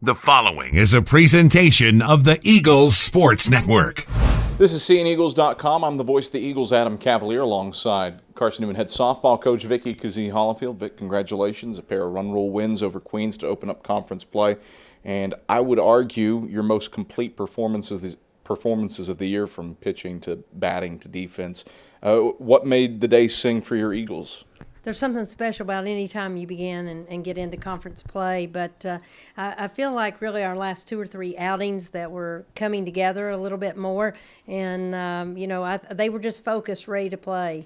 The following is a presentation of the Eagles Sports Network. This is seeandeagles.com. I'm the voice of the Eagles, Adam Cavalier, alongside Carson-Newman head softball coach Vickee Hollifield. Vic, congratulations. A pair of run rule wins over Queens to open up conference play. And I would argue your most complete performances of the year, from pitching to batting to defense. What made the day sing for your Eagles? There's something special about any time you begin and get into conference play, but I feel like really our last 2 or 3 outings that were coming together a little bit more, and they were just focused, ready to play.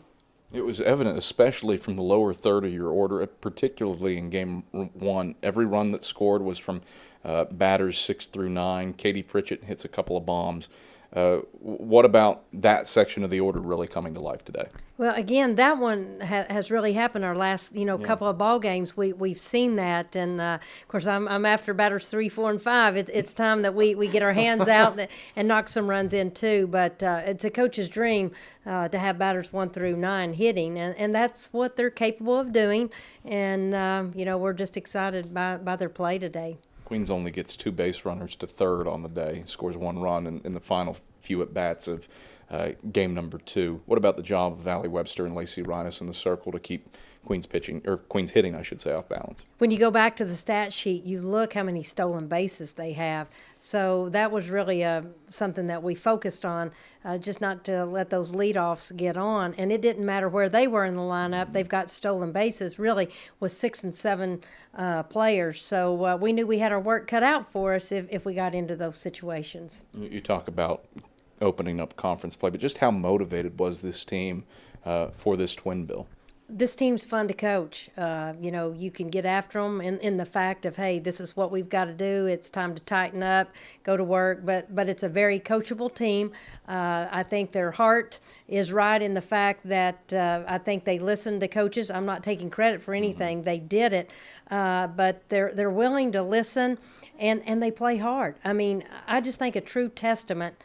It was evident, especially from the lower third of your order, particularly in game 1. Every run that scored was from batters 6 through 9. Katie Pritchett hits a couple of bombs. What about that section of the order really coming to life today? Well, again, that one has really happened our last, couple of ball games. We've seen that, and of course, I'm after batters 3, 4, and 5. It's time that we get our hands out and knock some runs in too. But it's a coach's dream to have batters 1 through 9 hitting, and that's what they're capable of doing. And we're just excited by their play today. Queens only gets 2 base runners to third on the day, scores 1 run in the final few at-bats of game number 2. What about the job of Allie Webster and Lacey Reines in the circle to keep Queens hitting, I should say, off balance? When you go back to the stat sheet, you look how many stolen bases they have. So that was really something that we focused on, just not to let those leadoffs get on. And it didn't matter where they were in the lineup. They've got stolen bases, really, with 6 and 7 players. So we knew we had our work cut out for us if we got into those situations. You talk about opening up conference play, but just how motivated was this team for this twin bill? This team's fun to coach. You can get after them in the fact of, hey, this is what we've got to do. It's time to tighten up, go to work. But it's a very coachable team. I think their heart is right in the fact that I think they listen to coaches. I'm not taking credit for anything. They did it. But they're willing to listen, and they play hard. I mean, I just think a true testament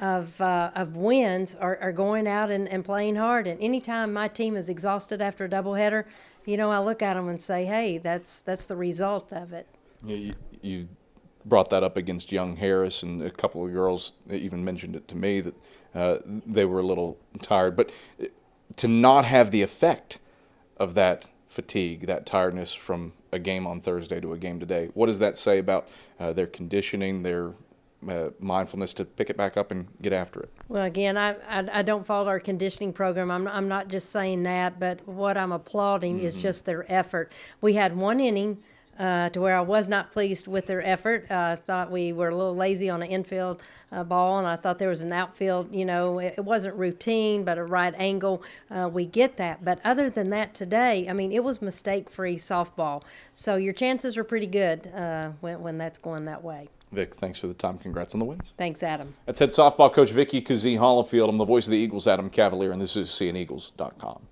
of wins are going out and playing hard. And anytime my team is exhausted after a doubleheader, I look at them and say, hey, that's the result of it. You brought that up against Young Harris, and a couple of girls even mentioned it to me that they were a little tired. But to not have the effect of that fatigue, that tiredness from a game on Thursday to a game today, what does that say about their conditioning, their mindfulness to pick it back up and get after it? Well, again, I don't fault our conditioning program. I'm not just saying that, but what I'm applauding is just their effort. We had 1 inning to where I was not pleased with their effort. I thought we were a little lazy on the infield ball, and I thought there was an outfield, it wasn't routine, but a right angle. We get that. But other than that today, I mean, it was mistake-free softball. So your chances are pretty good when that's going that way. Vic, thanks for the time. Congrats on the wins. Thanks, Adam. That's head softball coach Vickee Hollifield. I'm the voice of the Eagles, Adam Cavalier, and this is seeandeagles.com.